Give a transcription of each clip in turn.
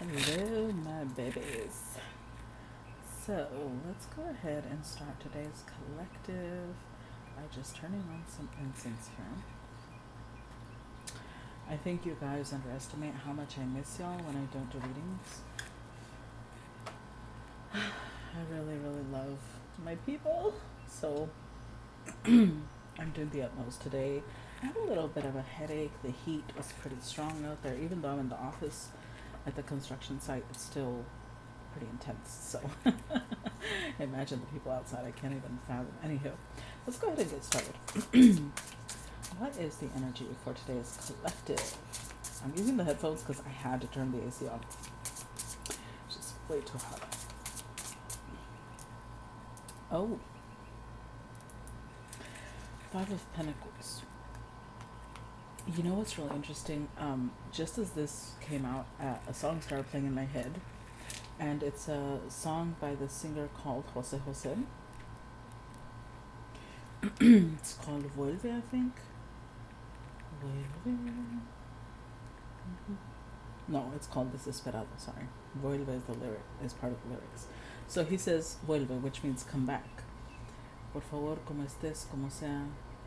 Hello, my babies. So let's go ahead and start today's collective by just turning on some incense here. I think you guys underestimate how much I miss y'all when I don't do readings. I really, really love my people. So I'm doing the utmost today. I have a little bit of a headache. The heat was pretty strong out there. Even though I'm in the office at the construction site, it's still pretty intense. So imagine the people outside. I can't even fathom. Anywho, let's go ahead and get started. What is the energy for today's collective? I'm using the headphones because I had to turn the AC on. It's just way too hot. Oh, Five of Pentacles. You know what's really interesting? Just as this came out, a song started playing in my head, and it's a song by the singer called Jose Jose. It's called Vuelve, I think. Vuelve. No, it's called Desesperado. Sorry, Vuelve is the lyric, is part of the lyrics. So he says Vuelve, which means come back. Por favor, como estés, como sea,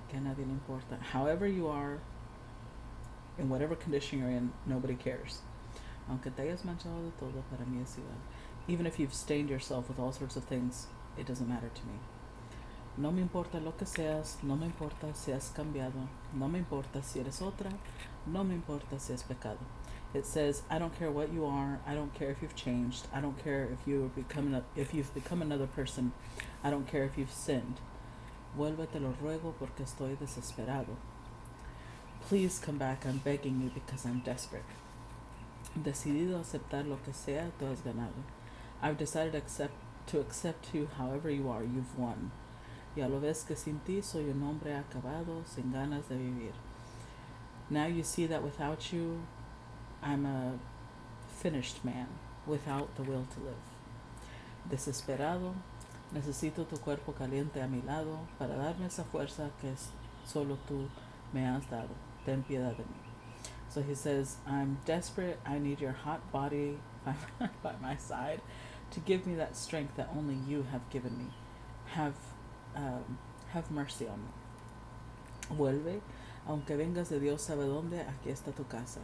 que a nadie le importa. However you are, in whatever condition you're in, nobody cares. Aunque te hayas manchado de todo, para mí es igual. Even if you've stained yourself with all sorts of things, it doesn't matter to me. No me importa lo que seas, no me importa si has cambiado, no me importa si eres otra, no me importa si es pecado. It says, I don't care what you are, I don't care if you've changed, I don't care if you've become another person, I don't care if you've sinned. Vuelve, te lo ruego porque estoy desesperado. Please come back, I'm begging you because I'm desperate. Decidido aceptar lo que sea, tú has ganado. I've decided to accept you however you are, you've won. Ya lo ves que sin ti soy un hombre acabado, sin ganas de vivir. Now you see that without you, I'm a finished man, without the will to live. Desesperado, necesito tu cuerpo caliente a mi lado para darme esa fuerza que solo tú me has dado. Ten piedad de mí. So he says, I'm desperate. I need your hot body by my side to give me that strength that only you have given me. Have mercy on me. Vuelve, aunque vengas de Dios sabe dónde, aquí está tu casa.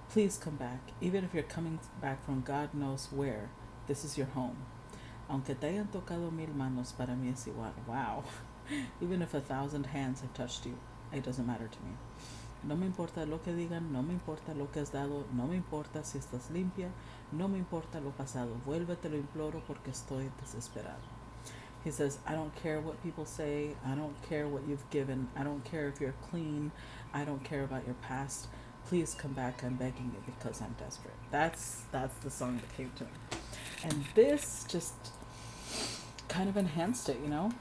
Please come back. Even if you're coming back from God knows where, this is your home. Aunque te hayan tocado 1000 manos, para mí es igual. Wow. Even if 1,000 hands have touched you, it doesn't matter to me. No me importa lo que digan, no me importa lo que has dado, no me importa si estás limpia, no me importa lo pasado. Vuelve, te lo imploro porque estoy desesperado. He says, I don't care what people say, I don't care what you've given, I don't care if you're clean, I don't care about your past. Please come back, I'm begging you because I'm desperate. That's the song that came to me. And this just kind of enhanced it, you know?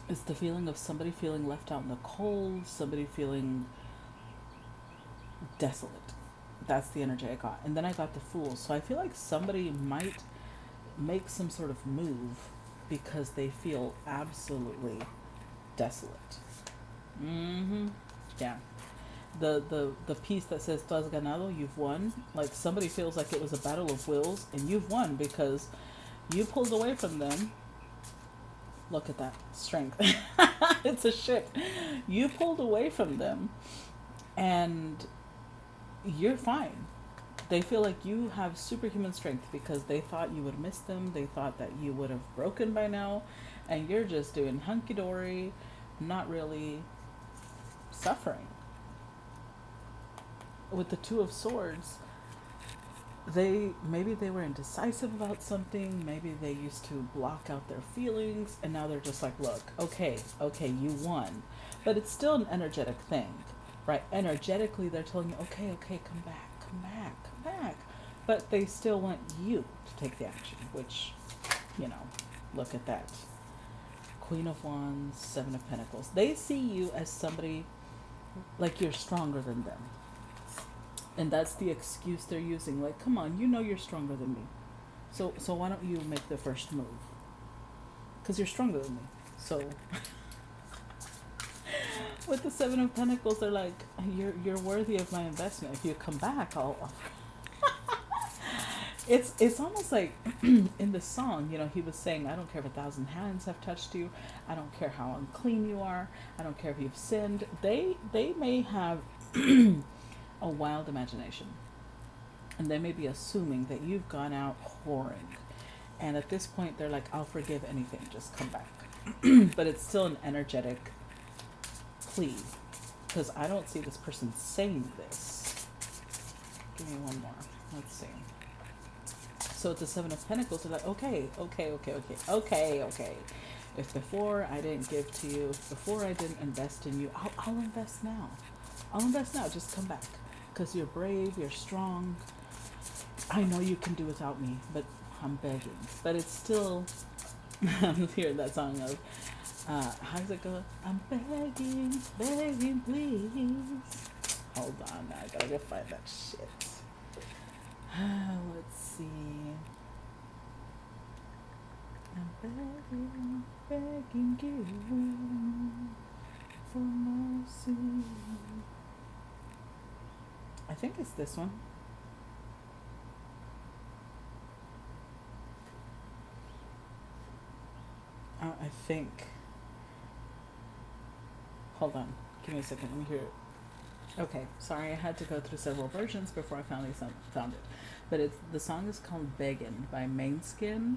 It's the feeling of somebody feeling left out in the cold, somebody feeling desolate. That's the energy I got. And then I got the Fool. So I feel like somebody might make some sort of move because they feel absolutely desolate. Yeah. The piece that says tú has ganado, you've won. Like somebody feels like it was a battle of wills and you've won because you pulled away from them. Look at that strength. It's a ship. You pulled away from them and you're fine. They feel like you have superhuman strength because they thought you would miss them. They thought that you would have broken by now. And you're just doing hunky-dory, not really suffering. With the Two of Swords, maybe they were indecisive about something. Maybe they used to block out their feelings. And now they're just like, look, okay, you won. But it's still an energetic thing, right? Energetically, they're telling you, okay, come back. But they still want you to take the action, which, you know, look at that. Queen of Wands, Seven of Pentacles. They see you as somebody like you're stronger than them. And that's the excuse they're using. Like, come on, you know you're stronger than me. So why don't you make the first move? Because you're stronger than me. So with the Seven of Pentacles, they're like, you're worthy of my investment. If you come back, I'll It's almost like in the song, you know, he was saying, I don't care if 1,000 hands have touched you, I don't care how unclean you are, I don't care if you've sinned. They may have a wild imagination, and they may be assuming that you've gone out whoring, and at this point they're like, I'll forgive anything, just come back. But it's still an energetic plea, because I don't see this person saying this. Give me one more. Let's see. So it's the Seven of Pentacles. They're like, okay. If before I didn't give to you, if before I didn't invest in you, I'll invest now. I'll invest now. Just come back. Because you're brave, you're strong. I know you can do without me, but I'm begging. But it's still, I'm hearing that song of, how does it go? I'm begging, begging, please. Hold on, now I gotta go find that shit. Let's see. I'm begging, begging you for mercy. I think it's this one. I think. Hold on. Give me a second. Let me hear it. Okay, sorry, I had to go through several versions before I finally found it. But the song is called Beggin' by Mainskin.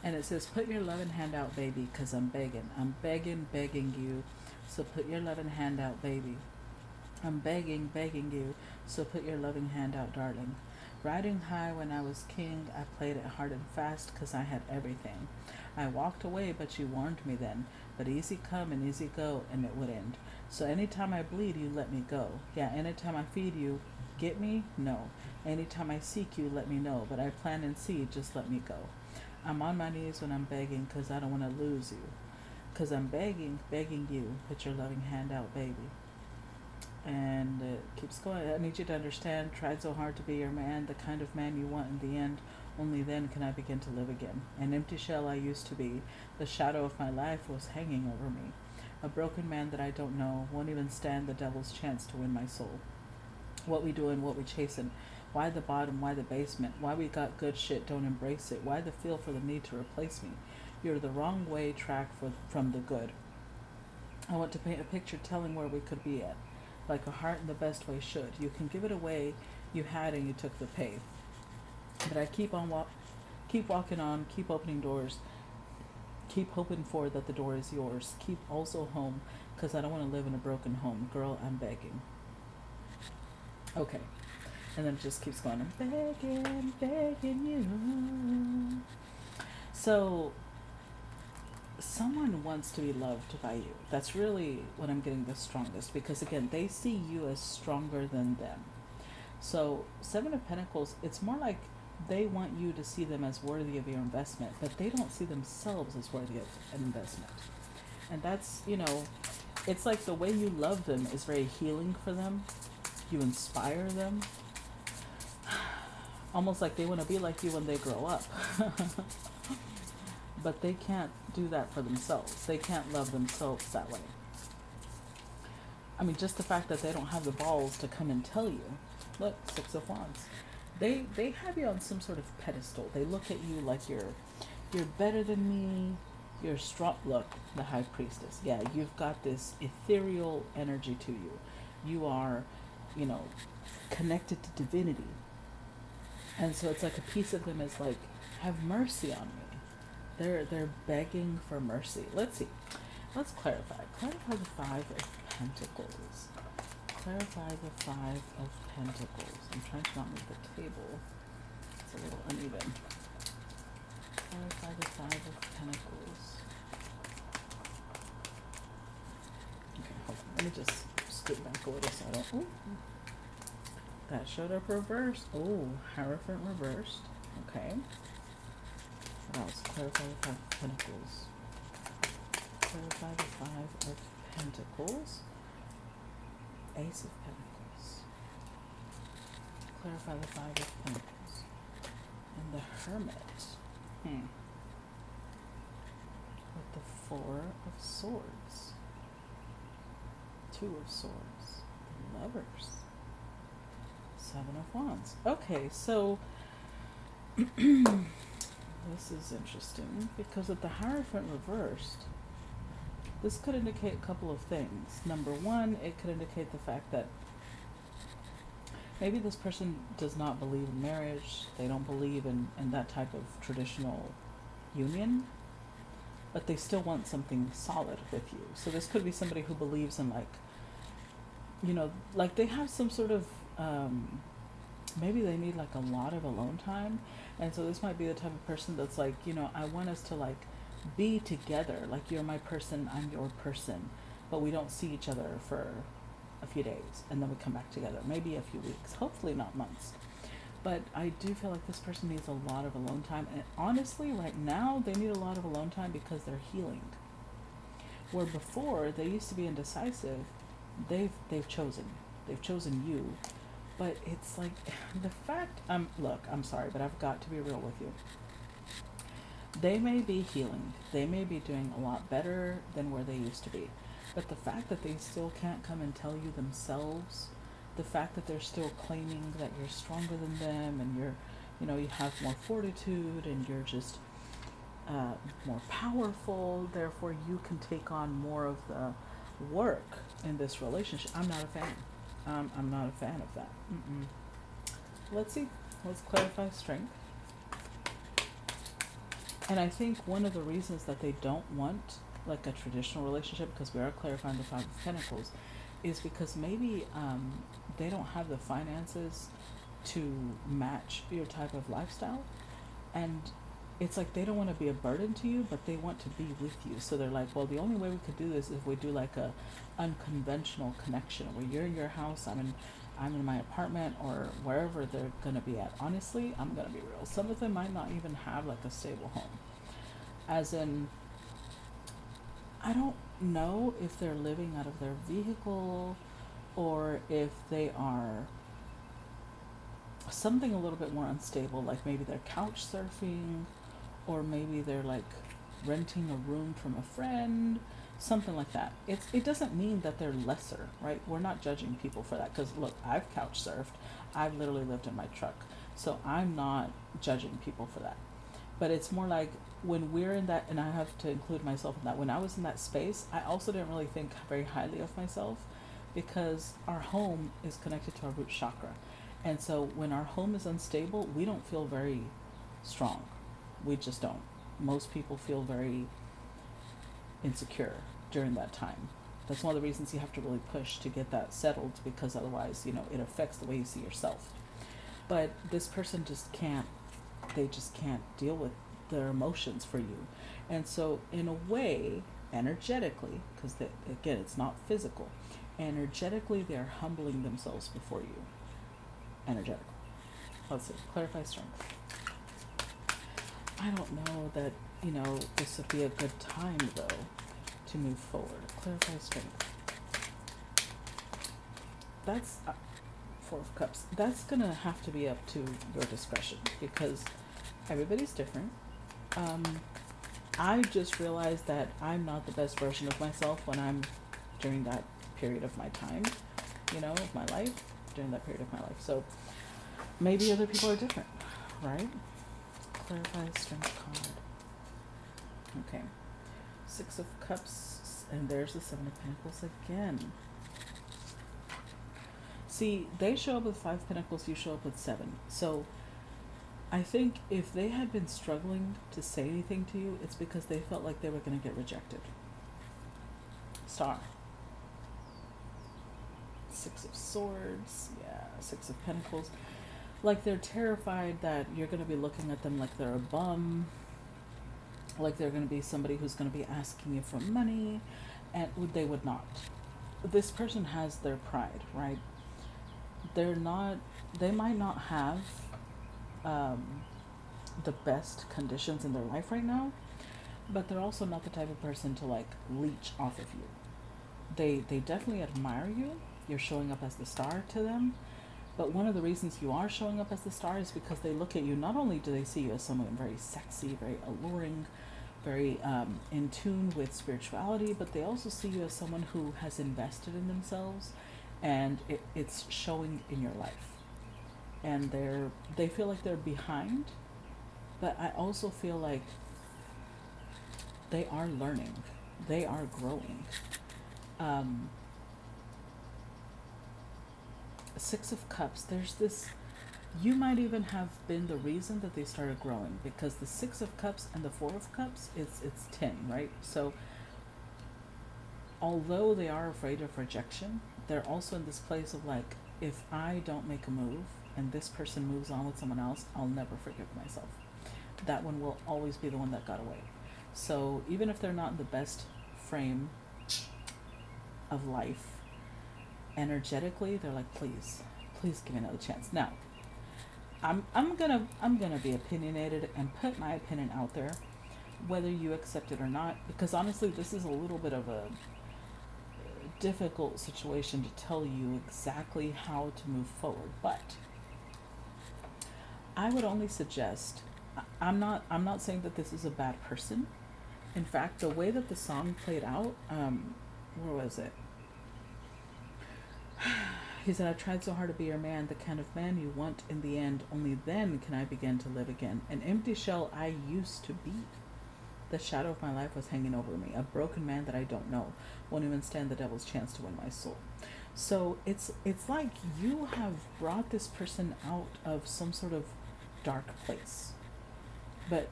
And it says, put your loving hand out, baby, 'cause I'm begging. I'm begging, begging you. So put your loving hand out, baby. I'm begging, begging you. So put your loving hand out, darling. Riding high when I was king, I played it hard and fast 'cause I had everything. I walked away, but you warned me then. But easy come and easy go, and it would end. So anytime I bleed, you let me go. Yeah, anytime I feed you, get me? No. Anytime I seek you, let me know. But I plan and see, just let me go. I'm on my knees when I'm begging, 'cause I don't want to lose you. 'Cause I'm begging, begging you, put your loving hand out, baby. And it keeps going. I need you to understand, tried so hard to be your man, the kind of man you want in the end. Only then can I begin to live again. An empty shell I used to be. The shadow of my life was hanging over me. A broken man that I don't know won't even stand the devil's chance to win my soul. What we doing, what we chasing. Why the bottom, why the basement? Why we got good shit, don't embrace it? Why the feel for the need to replace me? You're the wrong way track from the good. I want to paint a picture telling where we could be at. Like a heart in the best way should. You can give it away, you had and you took the pay. But I keep walking on, keep opening doors, keep hoping for that the door is yours. Keep also home, 'cause I don't want to live in a broken home. Girl, I'm begging. Okay. And then it just keeps going. I'm begging, begging you. So someone wants to be loved by you. That's really what I'm getting the strongest, because again, they see you as stronger than them. So Seven of Pentacles, it's more like they want you to see them as worthy of your investment, but they don't see themselves as worthy of an investment. And that's, you know, it's like the way you love them is very healing for them. You inspire them. Almost like they want to be like you when they grow up. But they can't do that for themselves. They can't love themselves that way. I mean, just the fact that they don't have the balls to come and tell you. Look, Six of Wands. They have you on some sort of pedestal. They look at you like you're better than me. You're strong. Look, the High Priestess. Yeah, you've got this ethereal energy to you. You are, you know, connected to divinity. And so it's like a piece of them is like, have mercy on me. They're begging for mercy. Let's see. Let's clarify. Clarify the Five of Pentacles. Clarify the Five of Pentacles. I'm trying to not move the table. It's a little uneven. Clarify the Five of Pentacles. Okay, hold on. Let me just scoot back a little so I don't. Ooh. That showed up reversed. Oh, Hierophant reversed. Okay. What else? Clarify the Five of Pentacles. Clarify the Five of Pentacles. Ace of Pentacles. Clarify the Five of Pentacles. And the Hermit. With the Four of Swords. Two of Swords. The Lovers. Seven of Wands. Okay, so This is interesting because with the Hierophant reversed, this could indicate a couple of things. Number one, it could indicate the fact that maybe this person does not believe in marriage. They don't believe in that type of traditional union, but they still want something solid with you. So this could be somebody who believes in, like, you know, like they have some sort of, maybe they need like a lot of alone time. And so this might be the type of person that's like, you know, I want us to like be together. Like, you're my person, I'm your person, but we don't see each other for a few days and then we come back together, maybe a few weeks, hopefully not months. But I do feel like this person needs a lot of alone time. And honestly, right now, they need a lot of alone time because they're healing. Where before, they used to be indecisive, they've chosen. They've chosen you. But it's like, the fact, look, I'm sorry, but I've got to be real with you. They may be healing. They may be doing a lot better than where they used to be. But the fact that they still can't come and tell you themselves, the fact that they're still claiming that you're stronger than them and you're, you know, you have more fortitude and you're just more powerful, therefore you can take on more of the work in this relationship. I'm not a fan. I'm not a fan of that. Let's see. Let's clarify strength. And I think one of the reasons that they don't want like a traditional relationship, because we are clarifying the Five of Pentacles, is because maybe they don't have the finances to match your type of lifestyle. And it's like they don't want to be a burden to you, but they want to be with you. So they're like, well, the only way we could do this is if we do like a unconventional connection where you're in your house, I'm in my apartment, or wherever they're going to be at. Honestly, I'm going to be real. Some of them might not even have like a stable home. As in, I don't know if they're living out of their vehicle or if they are something a little bit more unstable, like maybe they're couch surfing, or maybe they're like renting a room from a friend, something like that. It doesn't mean that they're lesser, right? We're not judging people for that, because look, I've couch surfed. I've literally lived in my truck. So I'm not judging people for that. But it's more like when we're in that, and I have to include myself in that, when I was in that space, I also didn't really think very highly of myself, because our home is connected to our root chakra. And so when our home is unstable, we don't feel very strong. We just don't. Most people feel very insecure during that time. That's one of the reasons you have to really push to get that settled, because otherwise, you know, it affects the way you see yourself. But this person just can't, they just can't deal with their emotions for you. And so in a way, energetically, because again, it's not physical, energetically they're humbling themselves before you. Energetically. Let's see, clarify strength. I don't know that, you know, this would be a good time though to move forward. Clarify strength. That's Four of Cups. That's gonna have to be up to your discretion, because everybody's different. I just realized that I'm not the best version of myself when I'm during that period of my time, you know, of my life, during that period of my life. So maybe other people are different, right? Clarify strength card. Okay. Six of Cups, and there's the Seven of Pentacles again. See, they show up with Five Pentacles, you show up with Seven. So I think if they had been struggling to say anything to you, it's because they felt like they were going to get rejected. Star. Six of Swords. Yeah, Six of Pentacles. Like they're terrified that you're going to be looking at them like they're a bum. Like they're going to be somebody who's going to be asking you for money. And they would not. This person has their pride, right? They might not have the best conditions in their life right now, but they're also not the type of person to like leech off of you. They definitely admire you. You're showing up as the star to them, but one of the reasons you are showing up as the star is because they look at you. Not only do they see you as someone very sexy, very alluring, very in tune with spirituality, but they also see you as someone who has invested in themselves, and it's showing in your life. And they feel like they're behind, But I also feel like they are learning, they are growing. Um, Six of Cups, there's this, you might even have been the reason that they started growing, because the Six of Cups and the Four of Cups, it's 10, right? So although they are afraid of rejection, they're also in this place of like, if I don't make a move and this person moves on with someone else, I'll never forgive myself. That one will always be the one that got away. So even if they're not in the best frame of life, energetically, they're like, please, please give me another chance. Now, I'm gonna be opinionated and put my opinion out there, whether you accept it or not, because honestly, this is a little bit of a difficult situation to tell you exactly how to move forward. But I would only suggest, I'm not saying that this is a bad person. In fact, the way that the song played out, where was it? He said, I've tried so hard to be your man, the kind of man you want in the end. Only then can I begin to live again. An empty shell I used to be. The shadow of my life was hanging over me. A broken man that I don't know. Won't even stand the devil's chance to win my soul. So it's like you have brought this person out of some sort of dark place. But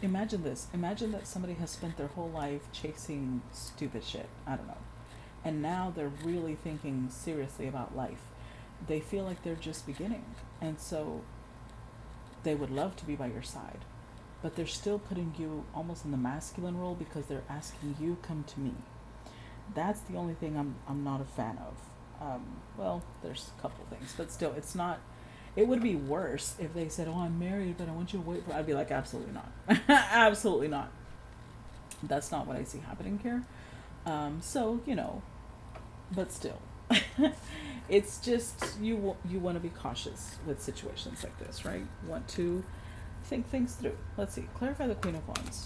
imagine this. Imagine that somebody has spent their whole life chasing stupid shit. I don't know. And now they're really thinking seriously about life. They feel like they're just beginning. And so they would love to be by your side. But they're still putting you almost in the masculine role, because they're asking you, come to me. That's the only thing I'm not a fan of. Well, there's a couple things, but still, it's not. It would be worse if they said, oh, I'm married, but I want you to wait for. I'd be like, absolutely not. Absolutely not. That's not what I see happening here. So, but still, it's just, you want to be cautious with situations like this, right? You want to think things through. Let's see. Clarify the Queen of Wands.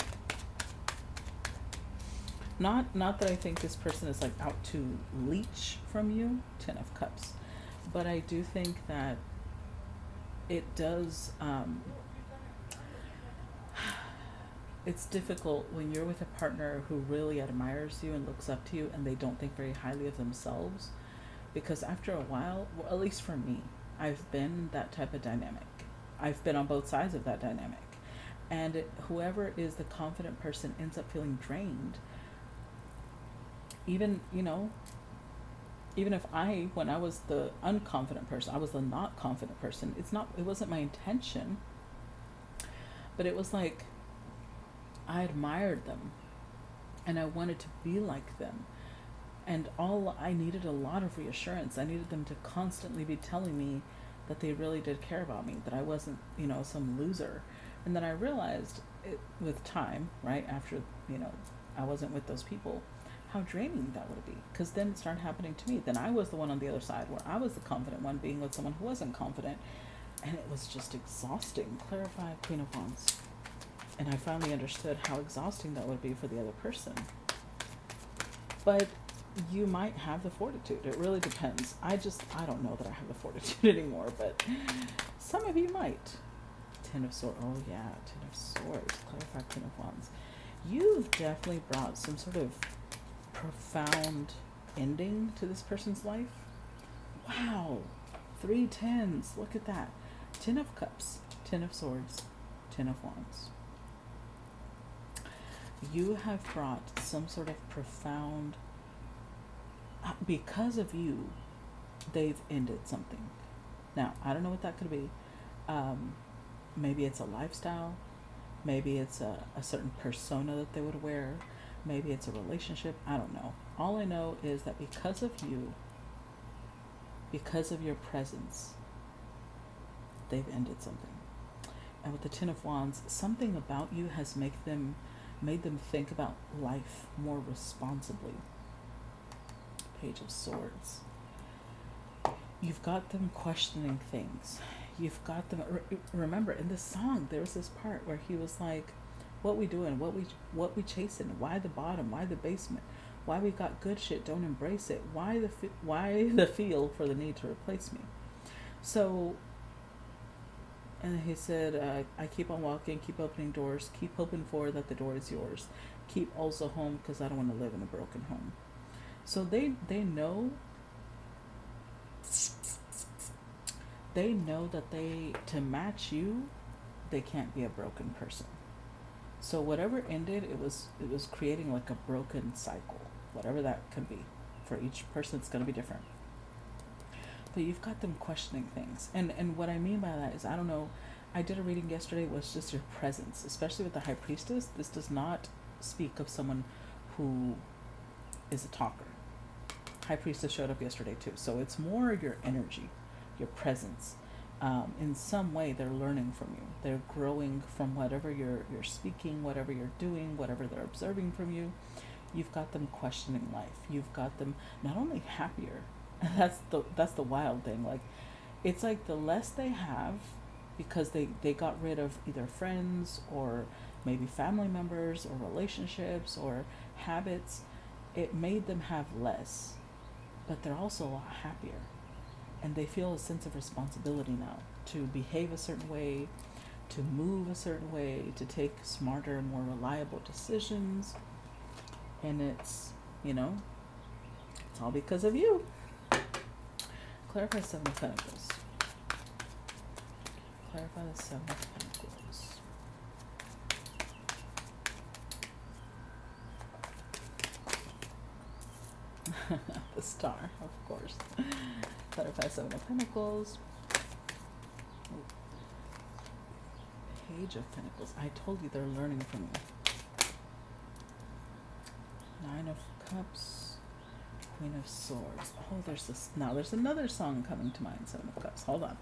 Not that I think this person is like out to leech from you, 10 of Cups, but I do think that it does, it's difficult when you're with a partner who really admires you and looks up to you, and they don't think very highly of themselves, because after a while, well, at least for me, I've been that type of dynamic. I've been on both sides of that dynamic. And whoever is the confident person ends up feeling drained. Even if when I was the unconfident person, I was the not confident person, it wasn't my intention, but it was like, I admired them and I wanted to be like them. And I needed a lot of reassurance. I needed them to constantly be telling me that they really did care about me, that I wasn't, some loser. And then I realized with time, right, after, I wasn't with those people, how draining that would be. Because then it started happening to me. Then I was the one on the other side where I was the confident one being with someone who wasn't confident. And it was just exhausting. Clarify Queen of Wands. And I finally understood how exhausting that would be for the other person. But you might have the fortitude. It really depends. I don't know that I have the fortitude anymore, but some of you might. 10 of Swords. Oh yeah, 10 of Swords. Clarify Queen of Wands. You've definitely brought some sort of profound ending to this person's life. Wow. 3 10s. Look at that. 10 of Cups. 10 of Swords. 10 of Wands. You have brought some sort of profound, because of you, they've ended something. Now, I don't know what that could be. Maybe it's a lifestyle. Maybe it's a certain persona that they would wear. Maybe it's a relationship. I don't know. All I know is that because of you, because of your presence, they've ended something. And with the 10 of Wands, something about you has made them think about life more responsibly. Page of Swords. You've got them questioning things. You've got them. Remember, in this song, there was this part where he was like, "What we doing? What we chasing? Why the bottom? Why the basement? Why we got good shit? Don't embrace it. Why the feel for the need to replace me?" So And he said, I keep on walking, keep opening doors, keep hoping for that the door is yours. Keep also home because I don't want to live in a broken home. So they know that to match you, they can't be a broken person. So whatever ended, it was creating like a broken cycle, whatever that can be. For each person, it's going to be different. But you've got them questioning things. And what I mean by that is, I don't know, I did a reading yesterday, was just your presence, especially with the High Priestess. This does not speak of someone who is a talker. High Priestess showed up yesterday too. So it's more your energy, your presence. In some way, they're learning from you. They're growing from whatever you're speaking, whatever you're doing, whatever they're observing from you. You've got them questioning life. You've got them not only happier. That's the wild thing. Like, it's like the less they have, because they got rid of either friends or maybe family members or relationships or habits. It made them have less, but they're also a lot happier. And they feel a sense of responsibility now to behave a certain way, to move a certain way, to take smarter and more reliable decisions. And it's, it's all because of you. Clarify 7 of Pentacles. Clarify the 7 of Pentacles. The Star, of course. Clarify 7 of Pentacles. Page of Pentacles. I told you they're learning from you. 9 of Cups. Queen of Swords. Oh, there's another song coming to mind. 7 of Cups. Hold on.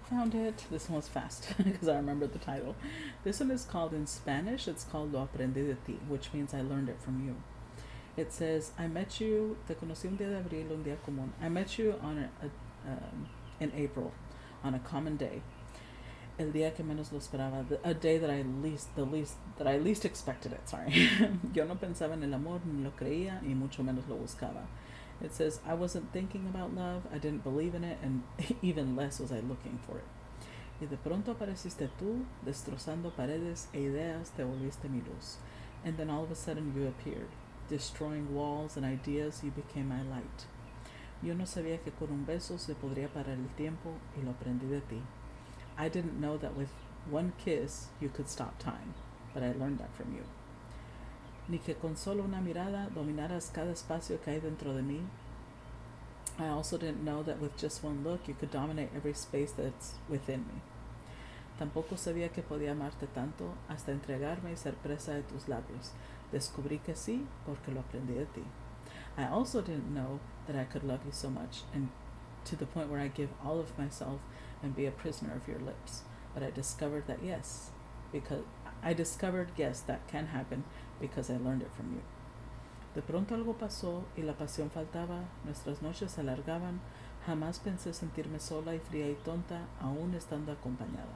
Found it. This one was fast because I remember the title. This one is called, in Spanish, it's called Lo aprendí de ti, which means I learned it from you. It says, I met you, te conocí un día de abril, un día común. I met you on in April, on a common day. El día que menos lo esperaba, a day that I least expected it, sorry. Yo no pensaba en el amor, ni lo creía, y mucho menos lo buscaba. It says, I wasn't thinking about love, I didn't believe in it, and even less was I looking for it. Y de pronto apareciste tú, destrozando paredes e ideas, te volviste mi luz. And then all of a sudden you appeared. Destroying walls and ideas, you became my light. Yo no sabía que con un beso se podría parar el tiempo, y lo aprendí de ti. I didn't know that with one kiss you could stop time, but I learned that from you. Ni que con solo una mirada dominaras cada espacio que hay dentro de mí. I also didn't know that with just one look you could dominate every space that's within me. Tampoco sabía que podía amarte tanto hasta entregarme y ser presa de tus labios. Descubrí que sí, porque lo aprendí de ti. I also didn't know that I could love you so much, and to the point where I give all of myself and be a prisoner of your lips. But I discovered that yes, that can happen because I learned it from you. De pronto algo pasó y la pasión faltaba, nuestras noches se alargaban, jamás pensé sentirme sola y fría y tonta, aún estando acompañada.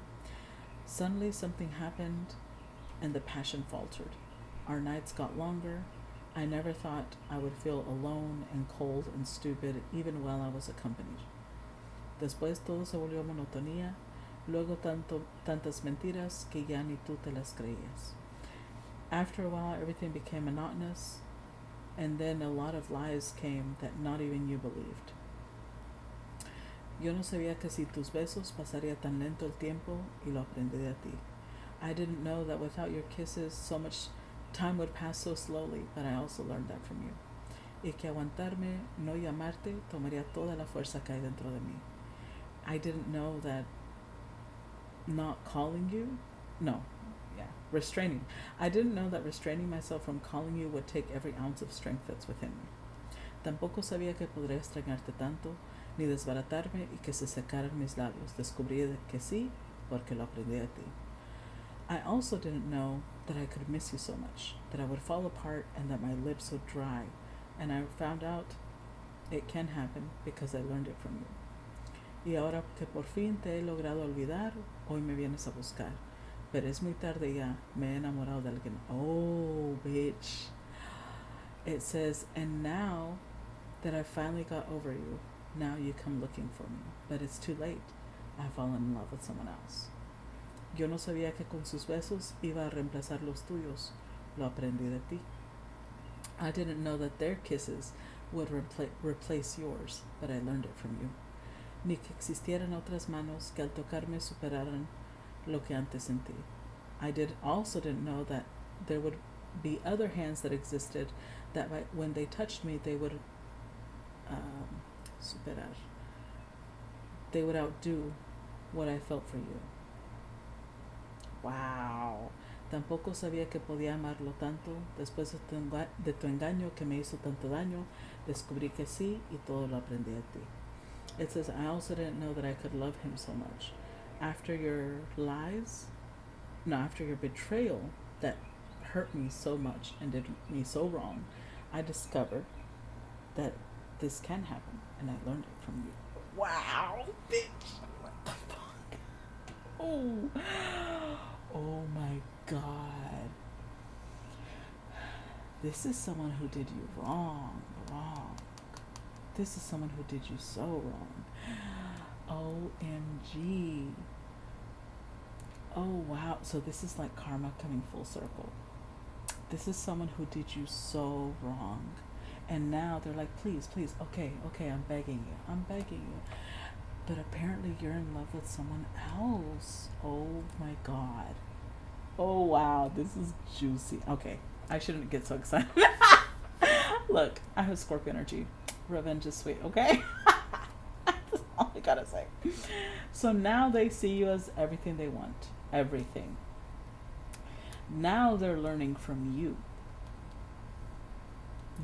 Suddenly something happened and the passion faltered. Our nights got longer. I never thought I would feel alone and cold and stupid even while I was accompanied. Después todo se volvió monotonía, luego tantas mentiras que ya ni tú te las creías. After a while everything became monotonous, and then a lot of lies came that not even you believed. Yo no sabía que si tus besos pasaría tan lento el tiempo, y lo aprendí de ti. I didn't know that without your kisses so much time would pass so slowly, but I also learned that from you. Y que aguantarme, no llamarte, tomaría toda la fuerza que hay dentro de mí. I didn't know that not calling you, restraining. I didn't know that restraining myself from calling you would take every ounce of strength that's within me. Tampoco sabía que podría extrañarte tanto, ni desbaratarme y que se secaran mis labios. Descubrí que sí, porque lo aprendí de ti. I also didn't know that I could miss you so much, that I would fall apart and that my lips would dry. And I found out it can happen because I learned it from you. Y ahora que por fin te he logrado olvidar, hoy me vienes a buscar. Pero es muy tarde ya, me he enamorado de alguien. Oh, bitch. It says, and now that I finally got over you, now you come looking for me. But it's too late. I fallen in love with someone else. Yo no sabía que con sus besos iba a reemplazar los tuyos. Lo aprendí de ti. I didn't know that their kisses would replace yours, but I learned it from you. Ni que existieran otras manos que al tocarme superaran lo que antes sentí. I also didn't know that there would be other hands that existed that when they touched me, they would superar. They would outdo what I felt for you. Wow. Tampoco sabía que podía amarlo tanto. Después de tu engaño que me hizo tanto daño, descubrí que sí y todo lo aprendí a ti. It says, I also didn't know that I could love him so much. After your betrayal that hurt me so much and did me so wrong, I discovered that this can happen, and I learned it from you. Wow, bitch. What the fuck? Oh my God. This is someone who did you wrong. This is someone who did you so wrong. OMG. Oh, wow. So this is like karma coming full circle. This is someone who did you so wrong. And now they're like, please, okay, I'm begging you. But apparently you're in love with someone else. Oh my God. Oh, wow. This is juicy. Okay. I shouldn't get so excited. Look, I have Scorpio energy. Revenge is sweet, okay? That's all I gotta say. So now they see you as everything they want. Everything. Now they're learning from you.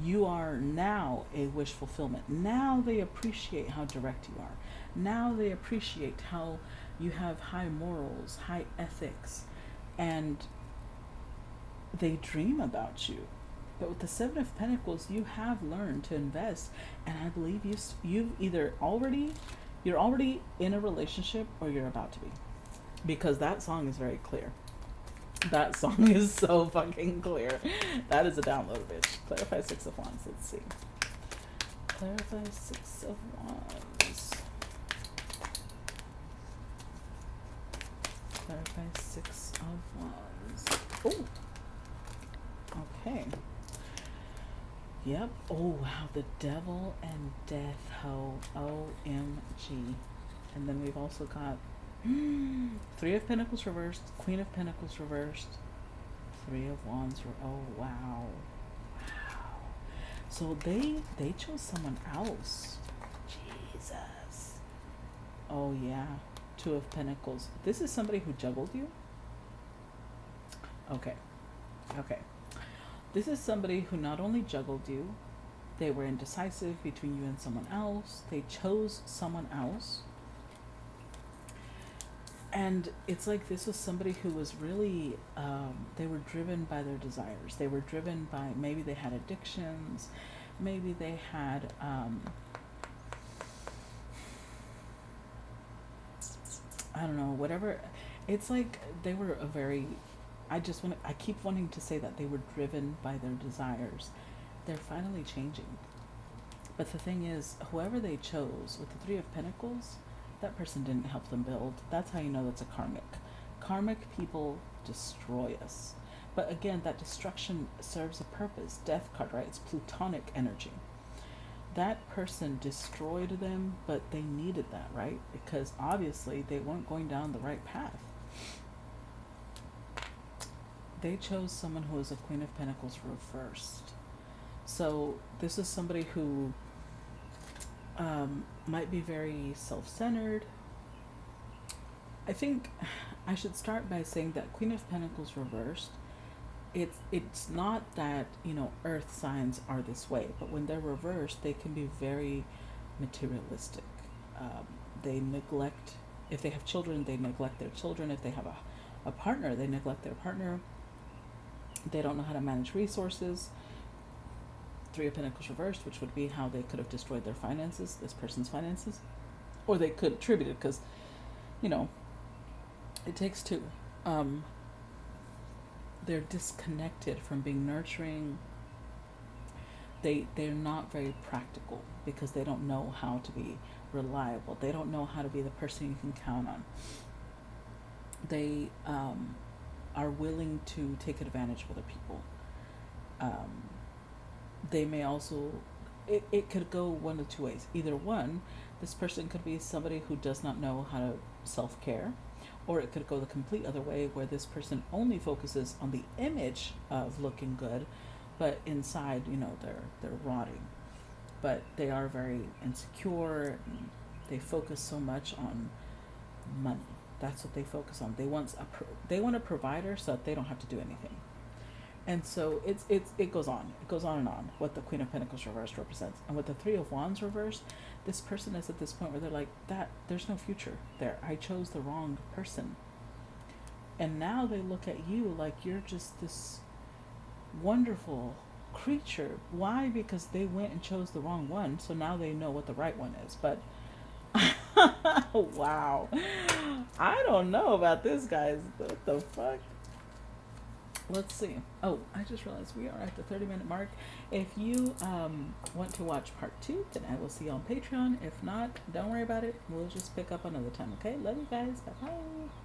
You are now a wish fulfillment. Now they appreciate how direct you are. Now they appreciate how you have high morals, high ethics, and they dream about you. But with the Seven of Pentacles, you have learned to invest, and I believe you've either you're already in a relationship or you're about to be, because that song is very clear. That song is so fucking clear. That is a download, bitch. Clarify Six of Wands. Let's see. Clarify Six of Wands. Clarify Six of Wands. Oh. Okay. Yep. Oh, wow. The Devil and Death Ho. OMG. And then we've also got Three of Pentacles reversed, Queen of Pentacles reversed, Three of Wands. Oh, wow. Wow. So they chose someone else. Jesus. Oh, yeah. Two of Pentacles. This is somebody who juggled you? Okay. This is somebody who not only juggled you, they were indecisive between you and someone else. They chose someone else. And it's like this was somebody who was really, they were driven by their desires. They were driven by, maybe they had addictions. Maybe they had, I don't know, whatever. It's like they were a very, I keep wanting to say that they were driven by their desires. They're finally changing. But the thing is, whoever they chose with the Three of Pentacles, that person didn't help them build. That's how you know that's a karmic. Karmic people destroy us. But again, that destruction serves a purpose. Death card, right? It's plutonic energy. That person destroyed them, but they needed that, right? Because obviously they weren't going down the right path. They chose someone who was a Queen of Pentacles reversed. So this is somebody who might be very self-centered. I think I should start by saying that Queen of Pentacles reversed, it's not that, earth signs are this way, but when they're reversed, they can be very materialistic. They neglect, if they have children, they neglect their children. If they have a partner, they neglect their partner. They don't know how to manage resources. Three of Pentacles reversed, which would be how they could have destroyed their finances, this person's finances, or they could attribute it because, it takes two. They're disconnected from being nurturing. they're not very practical because they don't know how to be reliable. They don't know how to be the person you can count on. They are willing to take advantage of other people. They may also, it could go one of two ways. Either one, this person could be somebody who does not know how to self-care, or it could go the complete other way where this person only focuses on the image of looking good, but inside, they're rotting. But they are very insecure, and they focus so much on money. That's what they focus on. They want a provider so that they don't have to do anything. And so it goes on. It goes on and on, what the Queen of Pentacles reversed represents. And with the Three of Wands reversed, this person is at this point where they're like, there's no future there. I chose the wrong person. And now they look at you like you're just this wonderful creature. Why? Because they went and chose the wrong one. So now they know what the right one is. But wow. I don't know about this, guys. What the fuck? Let's see. Oh, I just realized we are at the 30-minute mark. If you want to watch part 2, then I will see you on Patreon. If not, don't worry about it. We'll just pick up another time, okay? Love you guys. Bye-bye.